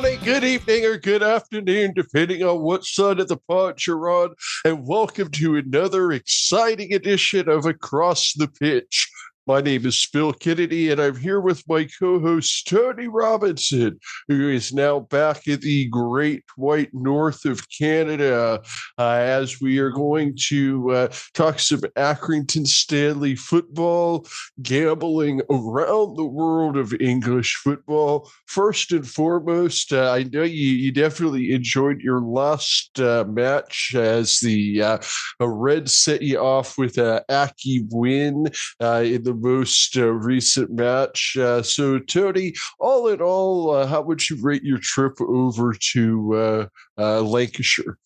morning, good evening, or good afternoon, depending on what side of the pond you're on, and welcome to another exciting edition of Across the Pitch. My name is Phil Kennedy, and I'm here with my co-host, Tony Robinson, who is now back in the great white north of Canada, as we are going to talk some Accrington Stanley football, gambling around the world of English football. First and foremost, I know you definitely enjoyed your last match as the Reds set you off with an Accy win in the most recent match. So, Tony, all in all, how would you rate your trip over to Lancashire?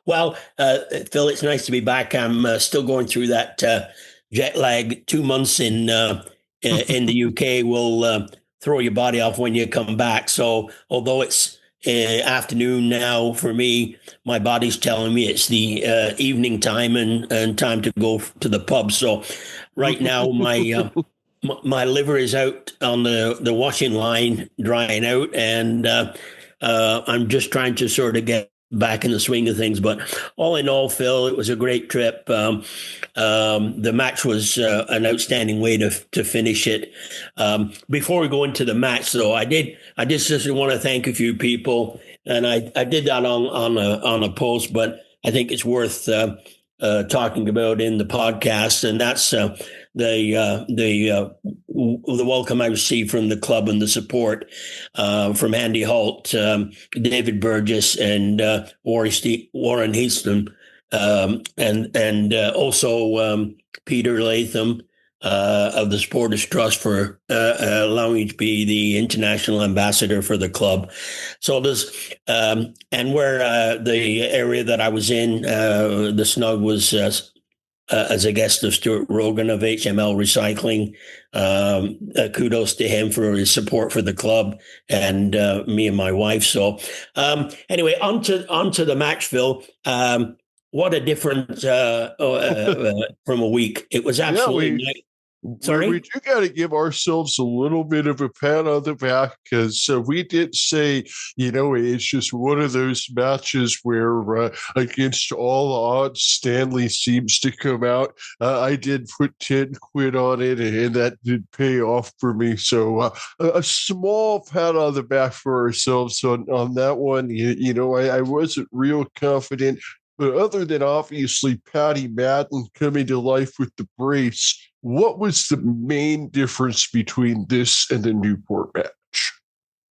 Well, Phil, it's nice to be back. I'm still going through that jet lag. 2 months in the UK will throw your body off when you come back. So, although it's afternoon now for me, my body's telling me it's the evening time and time to go to the pub. So right now my liver is out on the washing line, drying out, and I'm just trying to sort of get back in the swing of things. But all in all, Phil, it was a great trip. The match was an outstanding way to finish it. Before we go into the match, though, I just want to thank a few people, and I did that on a post, but I think it's worth talking about in the podcast, and that's the welcome I received from the club and the support from Andy Holt, David Burgess, and Warren Heaston, and also Peter Latham of the Supporters Trust for allowing me to be the international ambassador for the club. So there's and where the area that I was in, the snug was as a guest of Stuart Rogan of HML Recycling. Kudos to him for his support for the club and me and my wife. So anyway, onto the match, Phil. What a difference from a week. It was absolutely Sorry? We do got to give ourselves a little bit of a pat on the back, because we did say, it's just one of those matches where against all odds, Stanley seems to come out. I did put 10 quid on it, and that did pay off for me. So a small pat on the back for ourselves on that one. I wasn't real confident, but other than obviously Paddy Madden coming to life with the brace, what was the main difference between this and the Newport match?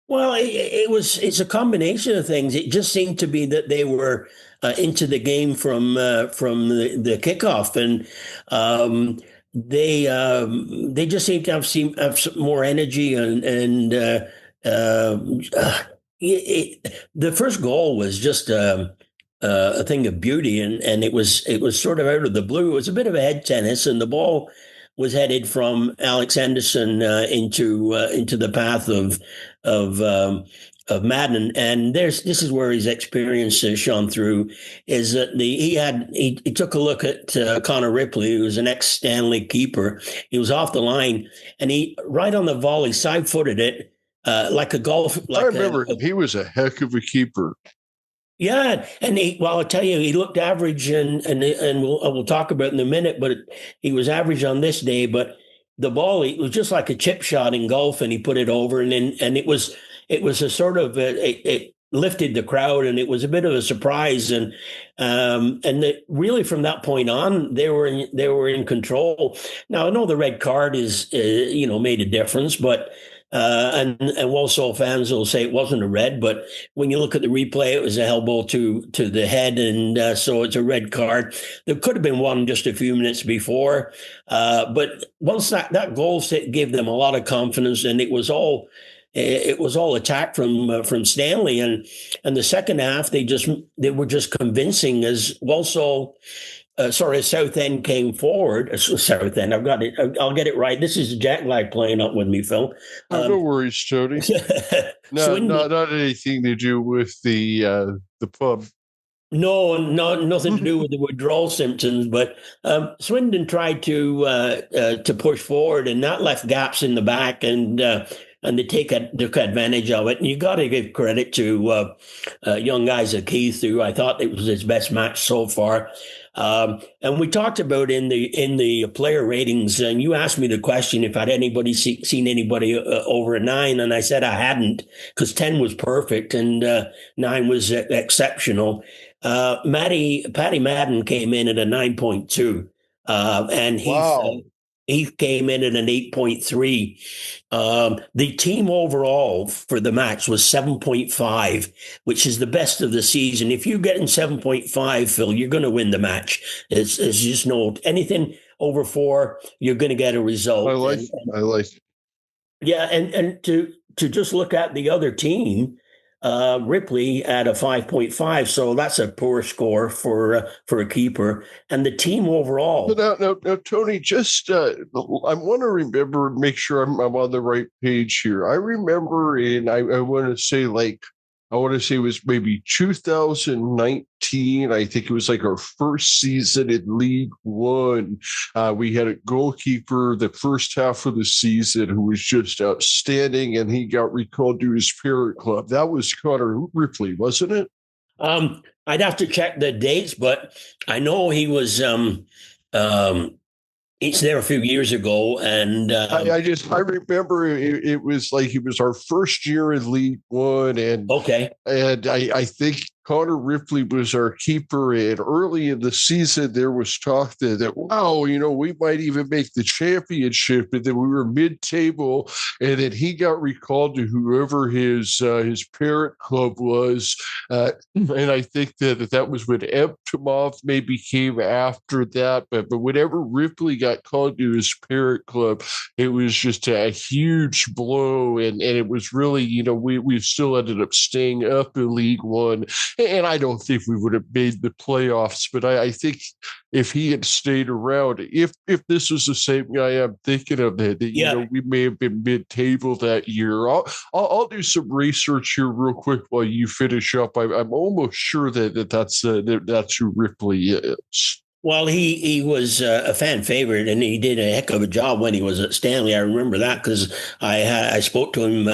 Well, it's a combination of things. It just seemed to be that they were into the game from the kickoff, and they just seemed to have some more energy, and the first goal was just a thing of beauty, and it was sort of out of the blue. It was a bit of a head tennis, and the ball was headed from Alex Henderson into the path of Madden, and this is where his experience shone through. Is that he took a look at Connor Ripley, who was an ex-Stanley keeper. He was off the line, and he right on the volley side-footed it like a golf. I remember he was a heck of a keeper. Yeah, and I'll tell you, he looked average, and we'll talk about it in a minute, but he was average on this day. But the ball, it was just like a chip shot in golf, and he put it over, and it was a sort of it lifted the crowd, and it was a bit of a surprise, and really from that point on, they were in control. Now I know the red card is made a difference, but. And Walsall fans will say it wasn't a red, but when you look at the replay, it was an elbow to the head, and so it's a red card. There could have been one just a few minutes before, but once that goal gave them a lot of confidence, and it was all attack from Stanley, and the second half they were just convincing as Walsall. Southend came forward. Southend, I've got it. I'll get it right. This is Jack lag playing up with me, Phil. No worries, Tony. No, not anything to do with the pub. No, nothing to do with the withdrawal symptoms. But Swindon tried to push forward, and that left gaps in the back. And and they took advantage of it. And you got to give credit to young Isaac Heath, who I thought it was his best match so far. And we talked about in the player ratings, and you asked me the question if I'd seen anybody over a 9, and I said I hadn't, because 10 was perfect and 9 was exceptional. Paddy Madden came in at a 9.2, and Wow. Heath came in at an 8.3. The team overall for the match was 7.5, which is the best of the season. If you're getting 7.5, Phil, you're going to win the match. It's just no anything over 4, you're going to get a result. I like. Yeah, and to just look at the other team, Ripley at a 5.5, so that's a poor score for a keeper. And the team overall. Now, Tony, just I want to make sure I'm on the right page here. I remember I want to say it was maybe 2019. I think it was like our first season in League One. We had a goalkeeper the first half of the season who was just outstanding, and he got recalled to his parent club. That was Connor Ripley, wasn't it? I'd have to check the dates, but I know he was he's there a few years ago, and I remember it was like it was our first year in League One, and I think Connor Ripley was our keeper, and early in the season there was talk that wow, we might even make the championship, and then we were mid-table, and then he got recalled to whoever his parent club was, and I think that was when Emptomov maybe came after that, but whenever Ripley got called to his parent club, it was just a huge blow, and it was really, we still ended up staying up in League One. And I don't think we would have made the playoffs, but I think if he had stayed around, if this was the same guy I'm thinking of, that we may have been mid-table that year. I'll do some research here real quick while you finish up. I'm almost sure that's who Ripley is. Well, he was a fan favorite, and he did a heck of a job when he was at Stanley. I remember that because I spoke to him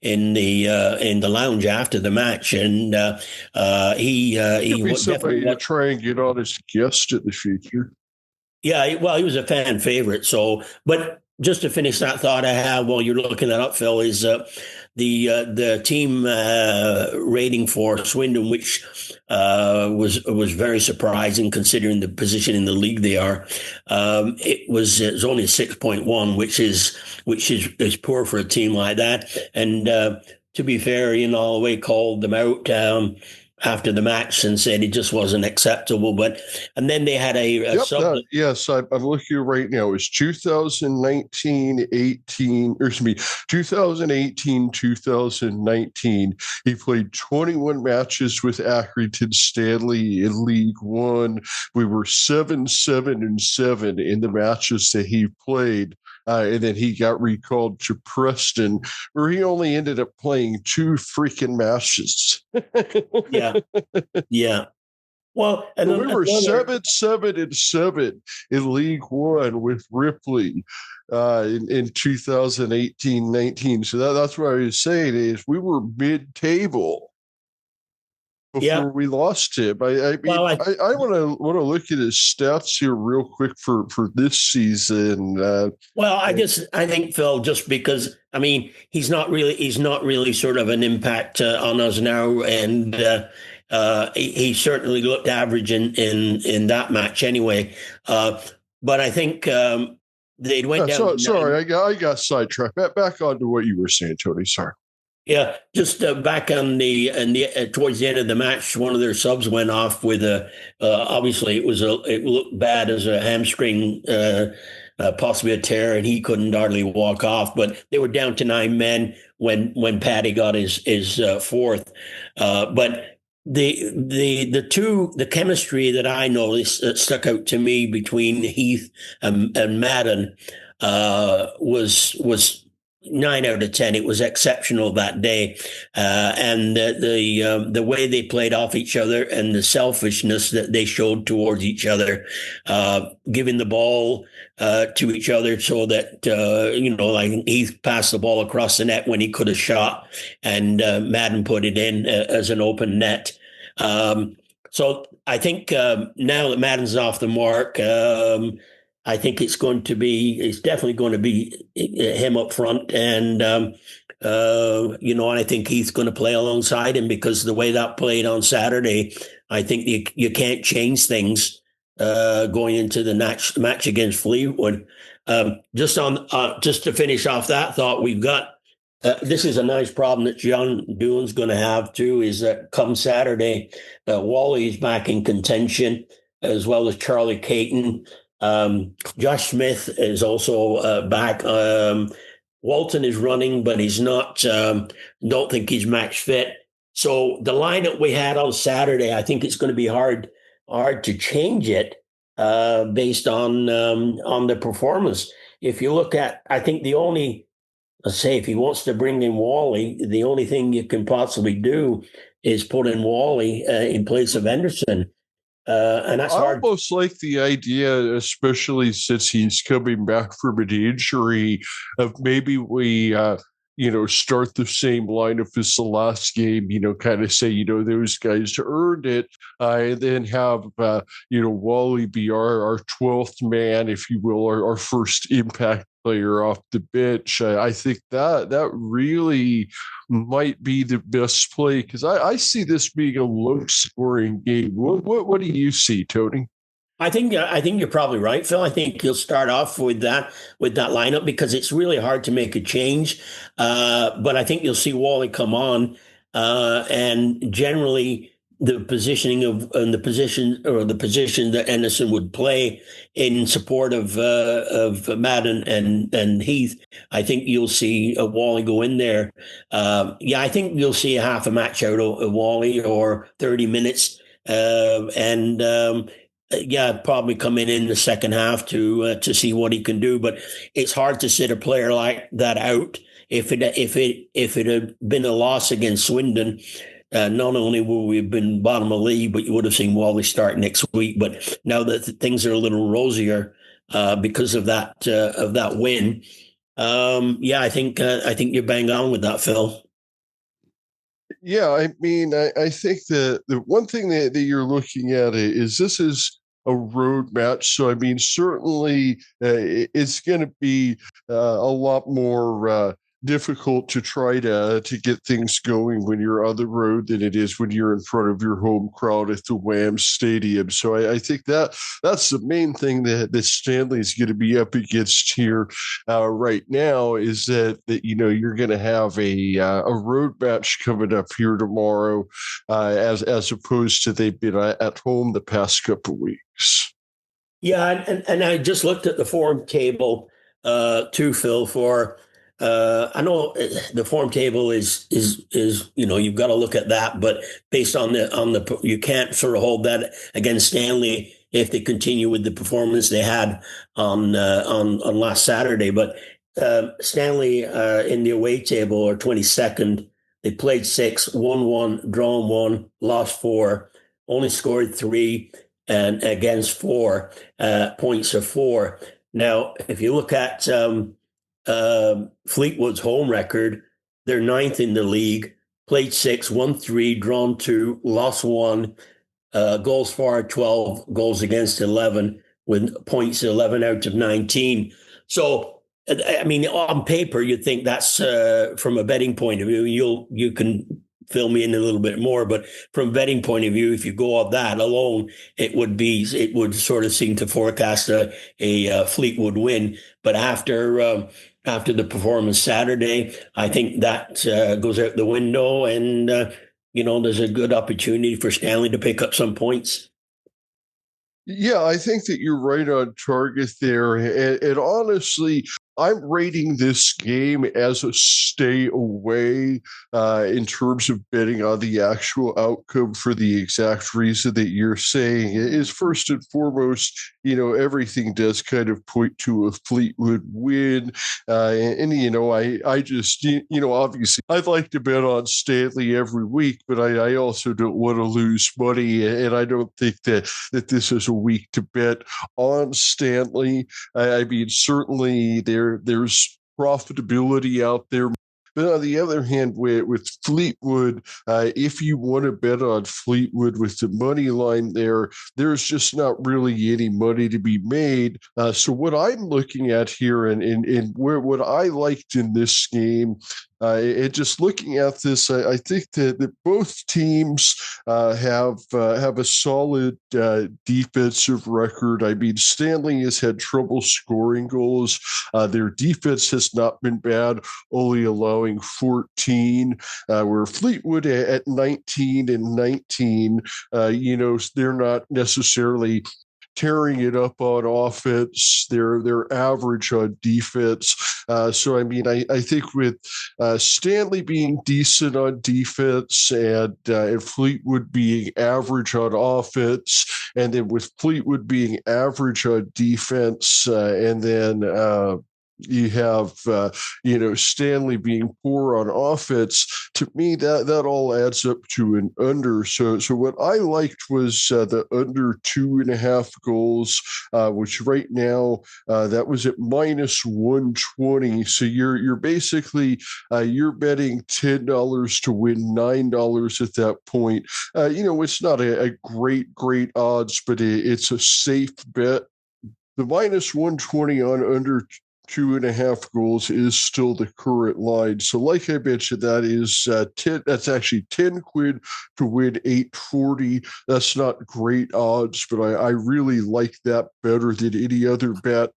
in the lounge after the match, and he was definitely to try and get on as a guest in the future. Yeah, well, he was a fan favorite. So, but just to finish that thought I have while you're looking that up, Phil, is the team rating for Swindon, which was very surprising considering the position in the league they are. It was only 6.1, which is poor for a team like that. And to be fair, we called them out after the match and said it just wasn't acceptable. And then they had yes, I'm looking right now. It's 2018, he played 21 matches with Accrington Stanley in League One. We were 7-7-7 in the matches that he played. And then he got recalled to Preston, where he only ended up playing 2 freaking matches. Yeah. Well, and we were 7-7-7 in League One with Ripley in 2018-19. So that's what I was saying is we were mid-table before we lost him. I want to look at his stats here real quick for this season. I think, Phil, just because he's not really sort of an impact on us now, and he certainly looked average in that match anyway. But I think they went down. Sorry, I got sidetracked. Back on to what you were saying, Tony. Sorry. Yeah, just back on towards the end of the match, one of their subs went off with obviously it looked bad as a hamstring, possibly a tear, and he couldn't hardly walk off. But they were down to 9 men when Paddy got his 4th. But the chemistry that I noticed that stuck out to me between Heath and Madden was 9 out of 10. It was exceptional that day, and the way they played off each other and the selfishness that they showed towards each other, giving the ball to each other so that like Heath passed the ball across the net when he could have shot, and Madden put it in as an open net. So I think now that Madden's off the mark. I think it's definitely going to be him up front. And, and I think Heath's going to play alongside him because the way that played on Saturday, I think you can't change things going into the match against Fleetwood. Just to finish off that thought, we've got, this is a nice problem that John Doohan's going to have too, is that come Saturday, Whalley's back in contention, as well as Charlie Caton. Josh Smith is also back. Walton is running, but he's not. Don't think he's match fit. So the lineup we had on Saturday, I think it's going to be hard to change it based on the performance. If you look at, I think let's say if he wants to bring in Whalley, the only thing you can possibly do is put in Whalley in place of Henderson. And that's hard. I almost like the idea, especially since he's coming back from an injury, of maybe we, start the same lineup as the last game, kind of say, those guys earned it, and then have, Whalley be our 12th man, if you will, our first impact player off the bench. I think that really might be the best play, because I see this being a low-scoring game. What do you see, Tony? I think you're probably right, Phil. I think you'll start off with that lineup because it's really hard to make a change. But I think you'll see Whalley come on, and generally the position that Henderson would play in support of Madden and Heath. I think you'll see Whalley go in there. I think you'll see a half a match out of Whalley, or 30 minutes, probably coming in the second half to see what he can do. But it's hard to sit a player like that out. If it had been a loss against Swindon, not only would we have been bottom of the league, but you would have seen Whalley start next week. But now that things are a little rosier because of that win, I think you're bang on with that, Phil. Yeah, I mean, I think the one thing that you're looking at is this is a road match. So, I mean, certainly it's going to be a lot more difficult to try to get things going when you're on the road than it is when you're in front of your home crowd at the Wham Stadium. So I think that's the main thing that Stanley is going to be up against here right now, is that you're going to have a road match coming up here tomorrow, as opposed to they've been at home the past couple of weeks. Yeah, and I just looked at the form table too, Phil, for. I know the form table is you've got to look at that, but based on the you can't sort of hold that against Stanley if they continue with the performance they had on last Saturday. But Stanley in the away table are 22nd. They played 6, won 1, drawn 1, lost 4, only scored 3, and against 4 points of 4. Now, if you look at Fleetwood's home record, they're 9th in the league, played 6, won 3, drawn 2, lost 1, goals for 12, goals against 11, with points 11 out of 19. So, I mean, on paper, you'd think that's from a betting point of view. You can fill me in a little bit more, but from a betting point of view, if you go off that alone, it would sort of seem to forecast a Fleetwood win. But after the performance Saturday, I think that goes out the window, and there's a good opportunity for Stanley to pick up some points. Yeah, I think that you're right on target there. And honestly, I'm rating this game as a stay away in terms of betting on the actual outcome for the exact reason that you're saying. Is first and foremost, everything does kind of point to a Fleetwood win. I just, obviously I'd like to bet on Stanley every week, but I also don't want to lose money. And I don't think that this is a week to bet on Stanley. I mean, certainly there's profitability out there. But on the other hand, with Fleetwood, if you want to bet on Fleetwood with the money line there's just not really any money to be made. So what I'm looking at here and what I liked in this game, and just looking at this, I think that both teams have a solid defensive record. I mean, Stanley has had trouble scoring goals. Their defense has not been bad, only allowing 14. Where Fleetwood at 19 and 19, they're not necessarily tearing it up on offense. They're average on defense. So, I mean, I think with Stanley being decent on defense and Fleetwood being average on offense, and then with Fleetwood being average on defense, and then you have Stanley being poor on offense. To me, that all adds up to an under. So what I liked was the under 2.5 goals, which right now that was at minus 120. So you're basically you're betting $10 to win $9 at that point. It's not a great odds, but it's a safe bet. The minus 120 on under 2.5 goals is still the current line. So like I mentioned, that is 10. That's actually 10 quid to win 840. That's not great odds, but I really like that better than any other bet.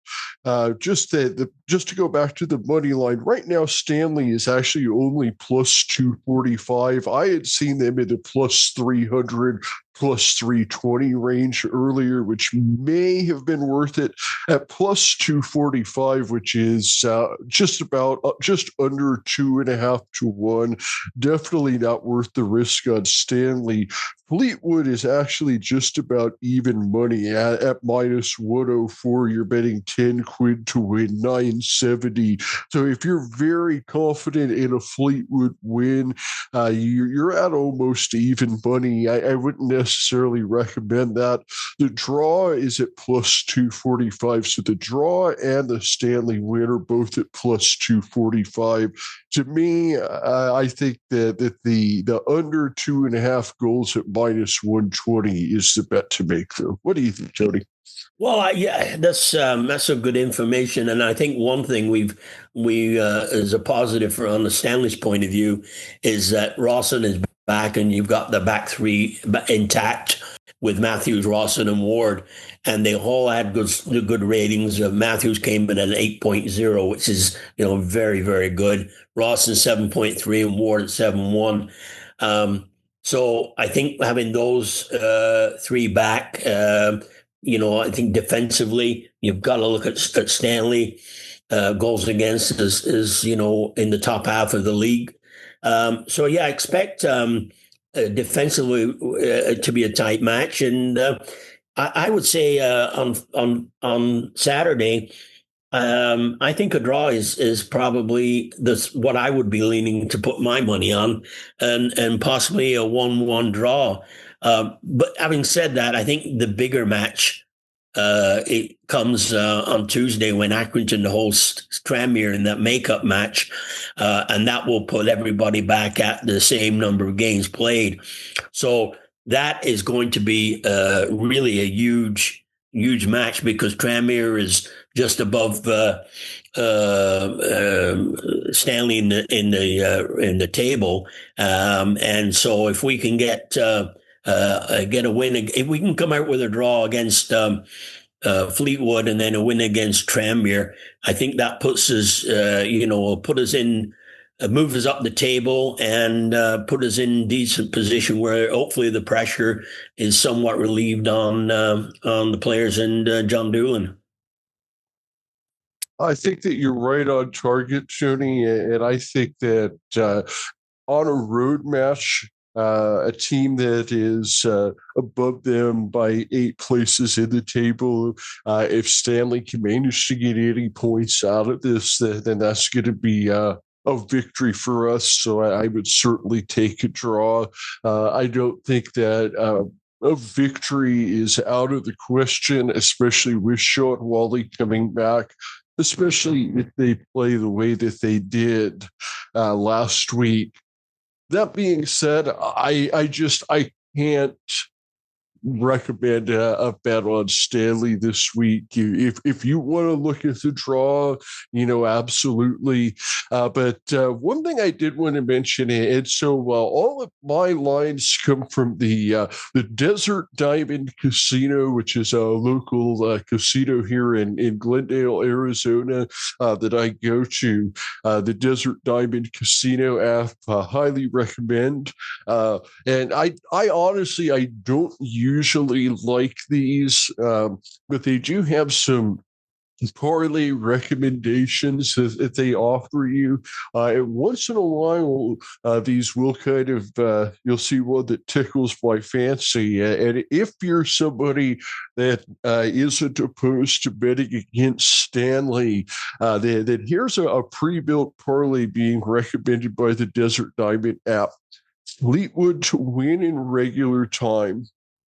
Just to go back to the money line, right now Stanley is actually only plus 245. I had seen them in the plus 300, plus 320 range earlier, which may have been worth it. At plus 245, which is just under 2.5 to 1. Definitely not worth the risk on Stanley. Fleetwood is actually just about even money at minus 104. You're betting 10 quid to win 970. So if you're very confident in a Fleetwood win, you're at almost even money. I wouldn't necessarily recommend that. The draw is at plus 245. So the draw and the Stanley win are both at plus 245. To me, I think that the under 2.5 goals at minus 120 is the bet to make, though. What do you think, Tony? Well, yeah, that's some good information, and I think one thing we as a positive on the Stanley's point of view is that Rawson is back, and you've got the back three intact with Matthews, Rawson, and Ward, and they all had good ratings. Matthews came in at an 8.0, which is very, very good. Rawson 7.3 and Ward at 7.1. So I think having those three back, I think defensively you've got to look at Stanley. Goals against is in the top half of the league. So yeah, I expect defensively to be a tight match, and I would say on Saturday, I think a draw is probably what I would be leaning to put my money on, and possibly a 1-1 draw. But having said that, I think the bigger match it comes on Tuesday when Accrington hosts Tranmere in that makeup match, and that will put everybody back at the same number of games played. So that is going to be really a huge match, because Tranmere is just above Stanley in the table, and so if we can get a win, if we can come out with a draw against Fleetwood and then a win against Tranmere, I think that puts us, will put us in, move us up the table and put us in decent position where hopefully the pressure is somewhat relieved on the players and John Doolan. I think that you're right on target, Tony, and I think that on a road match, a team that is above them by 8 places in the table, if Stanley can manage to get any points out of this, then that's going to be a victory for us. So I would certainly take a draw. I don't think that a victory is out of the question, especially with Shaun Whalley coming back, especially if they play the way that they did last week. That being said, I can't recommend a bet on Stanley this week. If you want to look at the draw, absolutely. But one thing I did want to mention, and so all of my lines come from the Desert Diamond Casino, which is a local casino here in Glendale, Arizona, that I go to. The Desert Diamond Casino app, highly recommend. And I honestly, I don't usually like these, but they do have some parlay recommendations that they offer you. And once in a while, these will kind of, you'll see one that tickles my fancy. And if you're somebody that isn't opposed to betting against Stanley, then here's a pre-built parlay being recommended by the Desert Diamond app. Fleetwood to win in regular time,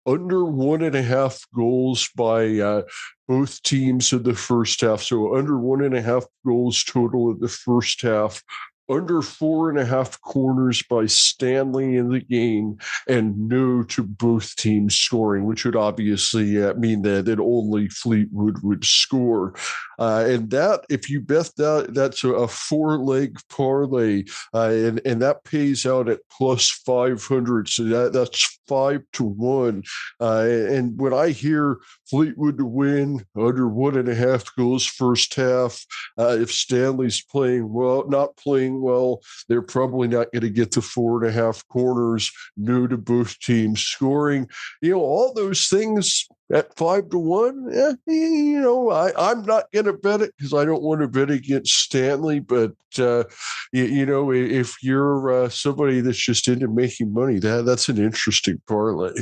under 1.5 goals by both teams in the first half. So under 1.5 goals total in the first half, under 4.5 corners by Stanley in the game, and no to both teams scoring, which would obviously mean that only Fleetwood would score. And that, if you bet that, that's a 4-leg parlay, and that pays out at plus 500. So that's 5-1. And when I hear Fleetwood to win under 1.5 goals first half, if Stanley's playing well, not playing well, they're probably not going to get to 4.5 corners, no to both teams scoring. All those things at 5-1, I'm not going to bet it because I don't want to bet against Stanley. But if you're somebody that's just into making money, that's an interesting parlay.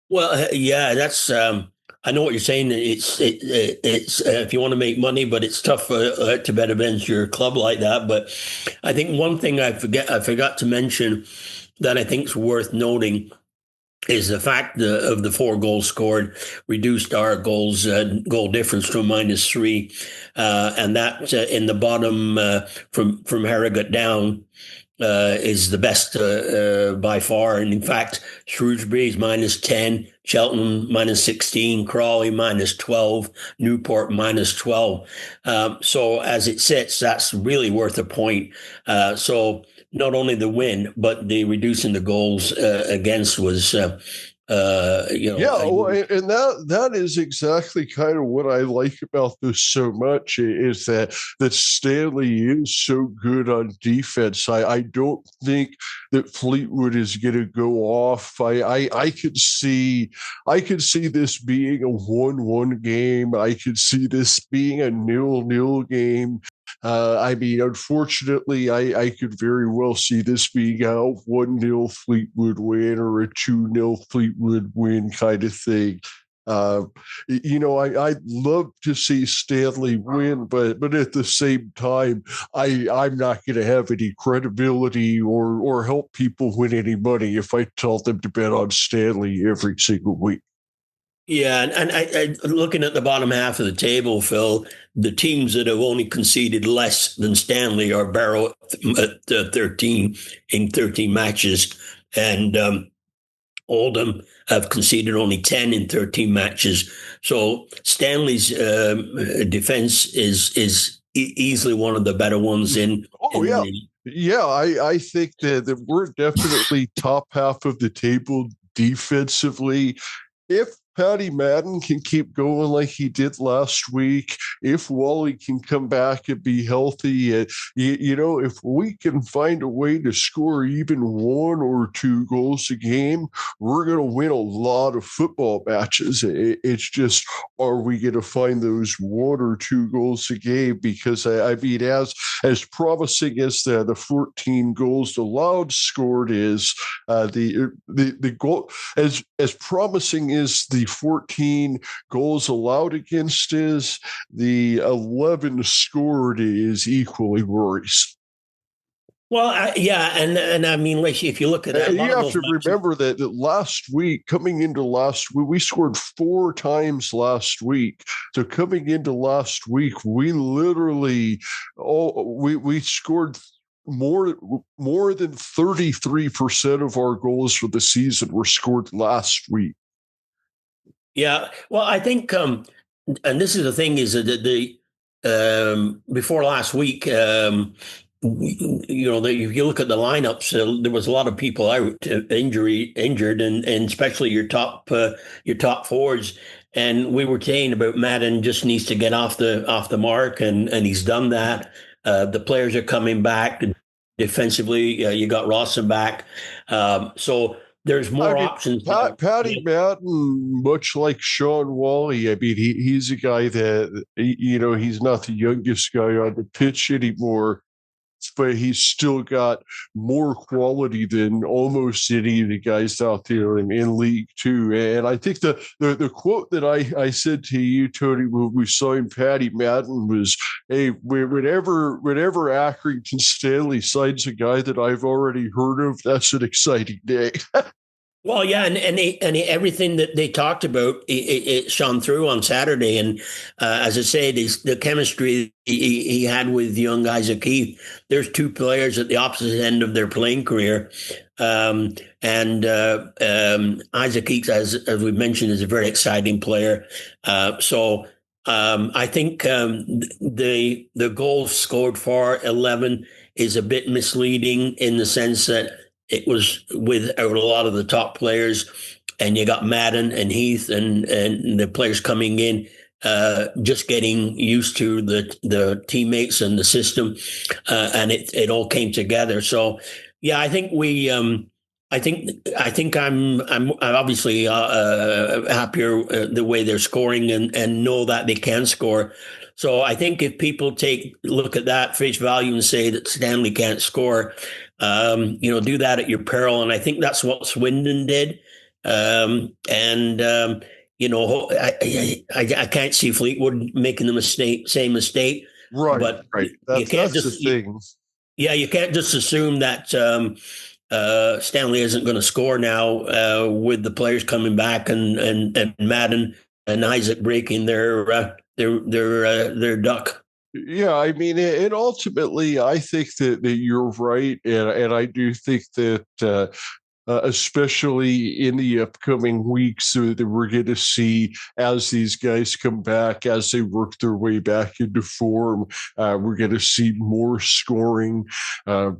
Well, yeah, that's. I know what you're saying. It's if you want to make money, but it's tough to bet against your club like that. But I think one thing I forgot to mention that I think is worth noting is the fact of the 4 goals scored reduced our goal difference to -3, and that in the bottom from Harrogate down is the best by far. And in fact, Shrewsbury is -10, Cheltenham -16, Crawley -12, Newport -12. So as it sits, that's really worth a point. So not only the win, but the reducing the goals against was and that is exactly kind of what I like about this so much, is that Stanley is so good on defense. I don't think that Fleetwood is going to go off. I could see this being a 1-1 game. I could see this being a 0-0 game. Unfortunately, I could very well see this being a 1-0 Fleetwood win or a 2-0 Fleetwood win kind of thing. I'd love to see Stanley win, but at the same time, I'm not going to have any credibility or help people win any money if I tell them to bet on Stanley every single week. Yeah, and I looking at the bottom half of the table, Phil, the teams that have only conceded less than Stanley are Barrow at 13 in 13 matches, and Oldham have conceded only 10 in 13 matches. So Stanley's defense is easily one of the better ones in. Yeah, I think that we're definitely top half of the table defensively. If Paddy Madden can keep going like he did last week, if Whalley can come back and be healthy, if we can find a way to score even 1 or 2 goals a game, we're going to win a lot of football matches. It's just, are we going to find those 1 or 2 goals a game? Because I mean, as promising as the 14 goals allowed scored is, the goal as promising as the 14 goals allowed against is, the 11 scored is equally worrisome. Well, and I mean, if you look at that, you have to remember that last week, coming into last week, we scored 4 times last week. So coming into last week, we literally we scored more than 33% of our goals for the season were scored last week. Yeah, well, I think, and this is the thing, is that before last week, if you look at the lineups, there was a lot of people out injured, and especially your top forwards. And we were saying about Madden just needs to get off the mark, and he's done that. The players are coming back defensively. You got Rawson back, so there's more options. Paddy Madden, much like Shaun Whalley, I mean, he's a guy that, he's not the youngest guy on the pitch anymore, but he's still got more quality than almost any of the guys out there in League Two. And I think the quote that I said to you, Tony, when we signed Paddy Madden was, hey, whenever Accrington Stanley signs a guy that I've already heard of, that's an exciting day. Well, yeah, and everything that they talked about, it shone through on Saturday. And as I say, the chemistry he had with young Isaac Heath. There's 2 players at the opposite end of their playing career, and Isaac Heath, as we mentioned, is a very exciting player. So I think the goal scored for 11 is a bit misleading in the sense that it was without a lot of the top players, and you got Madden and Heath and the players coming in, just getting used to the teammates and the system, and it all came together. So, yeah, I think I'm obviously happier the way they're scoring and know that they can score. So I think if people look at that face value and say that Stanley can't score, do that at your peril. And I think that's what Swindon did. I can't see Fleetwood making the same mistake. Right, but right. You can't that's the thing. You can't just assume that Stanley isn't going to score now with the players coming back and Madden and Isaac breaking their duck. Yeah, I mean, and ultimately, I think that you're right, and I do think that especially in the upcoming weeks that we're going to see as these guys come back, as they work their way back into form. We're going to see more scoring.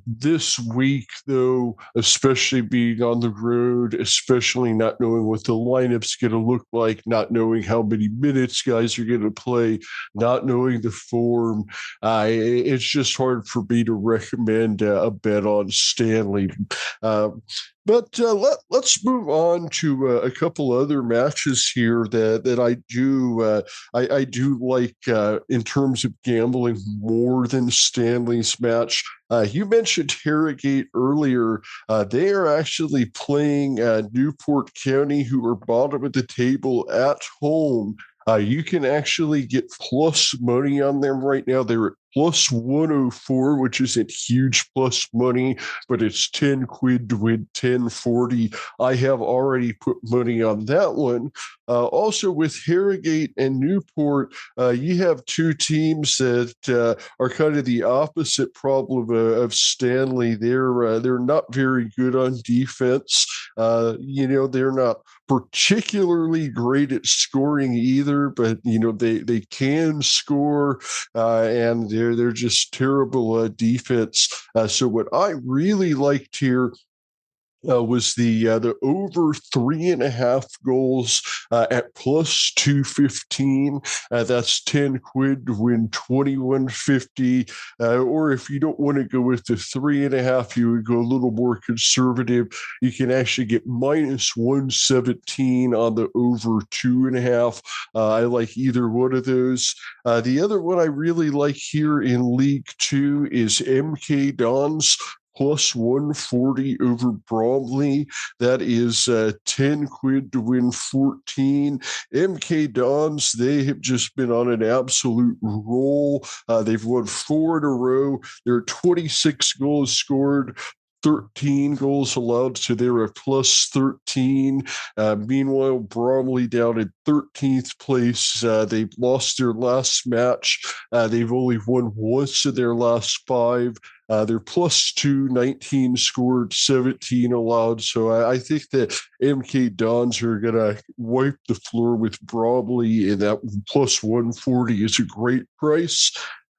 This week, though, especially being on the road, especially not knowing what the lineup's going to look like, not knowing how many minutes guys are going to play, not knowing the form, it's just hard for me to recommend a bet on Stanley. But let's move on to a couple other matches here that I do like in terms of gambling more than Stanley's match. You mentioned Harrogate earlier. They are actually playing Newport County, who are bottom of the table at home. You can actually get plus money on them right now. They're at plus 104, which isn't huge plus money, but it's 10 quid to win 1040. I have already put money on that one. Also with Harrogate and Newport, you have 2 teams that are kind of the opposite problem of Stanley. They're not very good on defense. They're not particularly great at scoring either, but they can score, and they're just terrible defense. So what I really liked here was the over 3.5 goals at plus 215. That's 10 quid to win 21.50. Or if you don't want to go with the 3.5, you would go a little more conservative. You can actually get minus 117 on the over 2.5. I like either one of those. The other one I really like here in League Two is MK Dons plus 140 over Bromley. That is 10 quid to win 14. MK Dons, they have just been on an absolute roll. They've won 4 in a row. There are 26 goals scored, 13 goals allowed, so they're a plus 13. Meanwhile, Bromley down in 13th place. They've lost their last match. They've only won once in their last 5. They're plus 2, 19 scored, 17 allowed. So I think that MK Dons are going to wipe the floor with Bromley, and that plus 140 is a great price.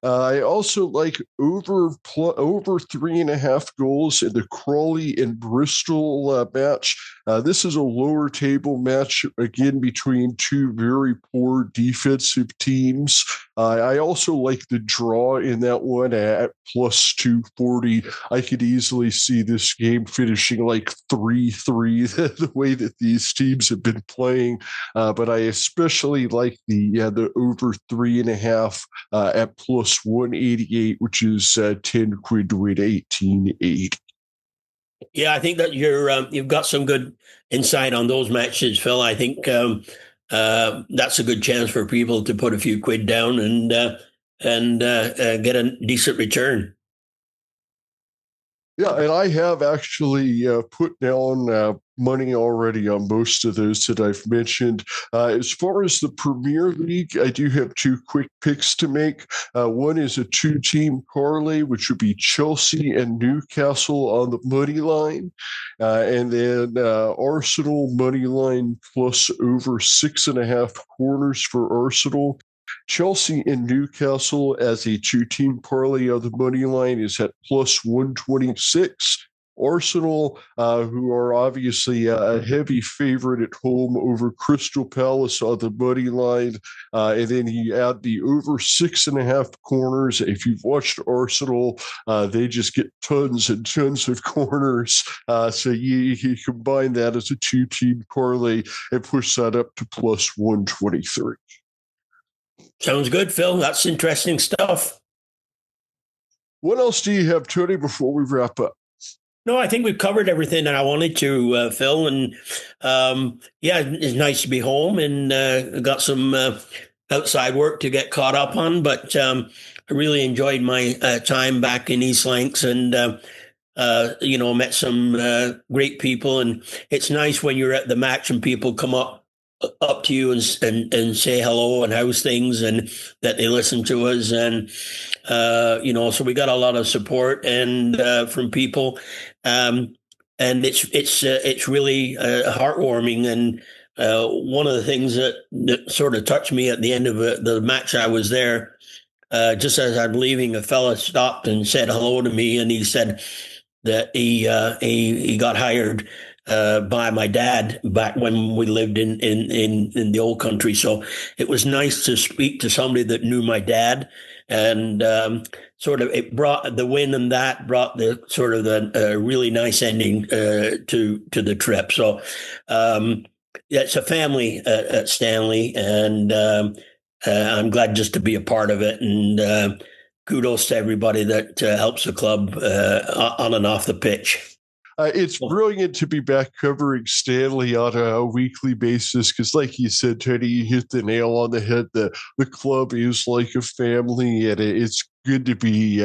I also like over 3.5 goals in the Crawley and Bristol match. This is a lower table match, again, between two very poor defensive teams. I also like the draw in that one at plus 240. I could easily see this game finishing like 3-3, the way that these teams have been playing. But I especially like the over 3.5 at plus 188, which is 10 quid to win 18.8. Yeah, I think that you've got some good insight on those matches, Phil. I think that's a good chance for people to put a few quid down and get a decent return. Yeah, and I have actually put down money already on most of those that I've mentioned. As far as the Premier League, I do have 2 quick picks to make. One is a 2-team parlay, which would be Chelsea and Newcastle on the money line. And then Arsenal money line plus over 6.5 corners for Arsenal. Chelsea and Newcastle as a 2-team parlay on the money line is at plus 126. Arsenal, who are obviously a heavy favorite at home over Crystal Palace on the money line. And then you add the over 6.5 corners. If you've watched Arsenal, they just get tons and tons of corners. So you combine that as a 2-team parlay and push that up to plus 123. Sounds good, Phil. That's interesting stuff. What else do you have, Tony, before we wrap up? No, I think we've covered everything that I wanted to, Phil. And yeah, it's nice to be home and got some outside work to get caught up on. But I really enjoyed my time back in East Lancs and, met some great people. And it's nice when you're at the match and people come up to you and say hello and how's things and that they listen to us. And, so we got a lot of support and from people. And it's really heartwarming. And one of the things that sort of touched me at the end of the match I was there, just as I'm leaving, a fella stopped and said hello to me, and he said that he got hired by my dad back when we lived in the old country. So it was nice to speak to somebody that knew my dad, and sort of it brought the win, and that brought the sort of the really nice ending to the trip. So it's a family at Stanley, and I'm glad just to be a part of it. And kudos to everybody that helps the club on and off the pitch. It's brilliant to be back covering Stanley on a weekly basis because, like you said, Teddy, you hit the nail on the head. The club is like a family, and it's good to be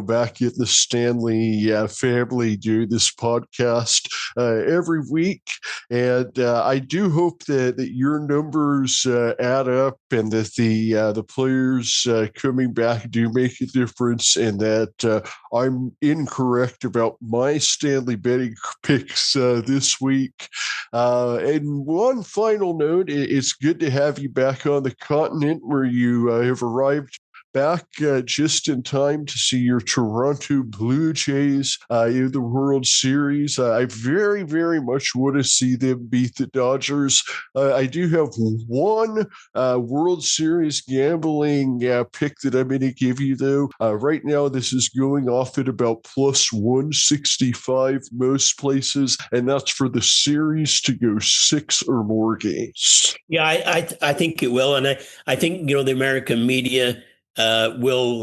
back in the Stanley family doing this podcast every week. And I do hope that your numbers add up, and that the players coming back do make a difference, and that I'm incorrect about my Stanley betting picks this week. And one final note, it's good to have you back on the continent where you have arrived back just in time to see your Toronto Blue Jays in the World Series. I very, very much want to see them beat the Dodgers. I do have one World Series gambling pick that I'm going to give you, though. Right now, this is going off at about plus 165 most places, and that's for the series to go 6 or more games. Yeah, I think it will, and I think the American media will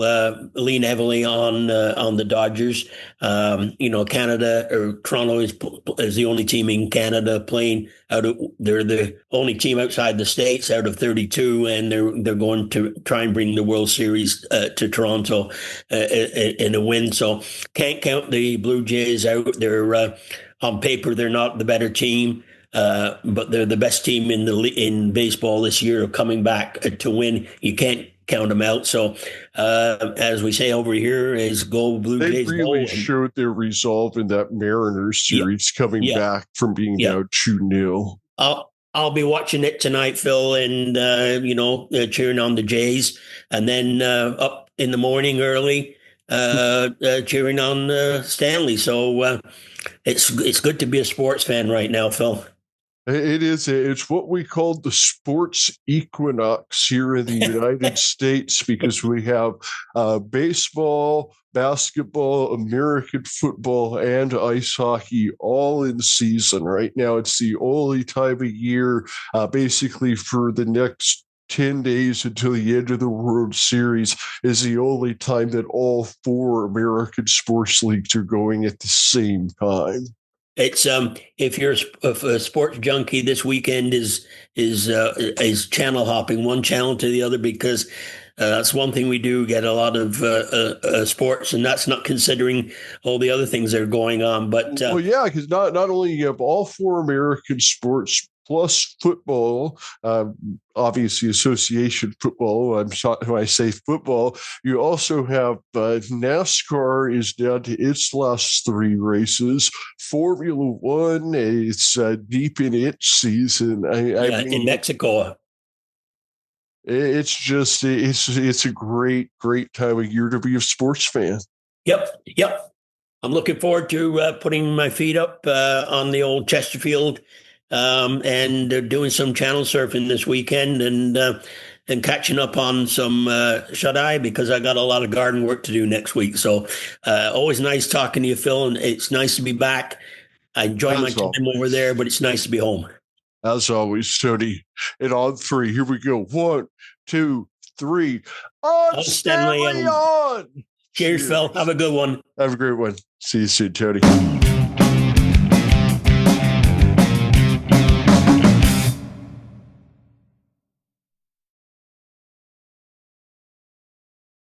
lean heavily on the Dodgers. Canada or Toronto is the only team in Canada playing out of. They're the only team outside the States out of 32, and they're going to try and bring the World Series to Toronto in a win. So can't count the Blue Jays out. They're on paper they're not the better team. But they're the best team in baseball this year, coming back to win. You can't count them out. So, as we say over here, is go Blue Jays. They really showed their resolve in that Mariners series, coming back from being down 2-0. I'll be watching it tonight, Phil, and cheering on the Jays, and then up in the morning early, cheering on Stanley. So it's good to be a sports fan right now, Phil. It is. It's what we call the sports equinox here in the United States, because we have baseball, basketball, American football, and ice hockey all in season. Right now, it's the only time of year, basically for the next 10 days until the end of the World Series, is the only time that all 4 American sports leagues are going at the same time. It's if you're a sports junkie, this weekend is channel hopping one channel to the other, because that's one thing we do get a lot of sports, and that's not considering all the other things that are going on. But because not only you have all 4 American sports plus football, obviously association football. I'm sorry when I say football. You also have NASCAR is down to its last 3 races. Formula One, it's deep in its season. I mean, in Mexico. It's just it's a great time of year to be a sports fan. Yep. I'm looking forward to putting my feet up on the old Chesterfield. And doing some channel surfing this weekend, and catching up on some shut-eye, because I got a lot of garden work to do next week. So always nice talking to you, Phil, and it's nice to be back. I enjoy my time over there, but it's nice to be home. As always, Tony. And on 3, here we go. 1, 2, 3. On Stanley on! Cheers, Phil. Have a good one. Have a great one. See you soon, Tony.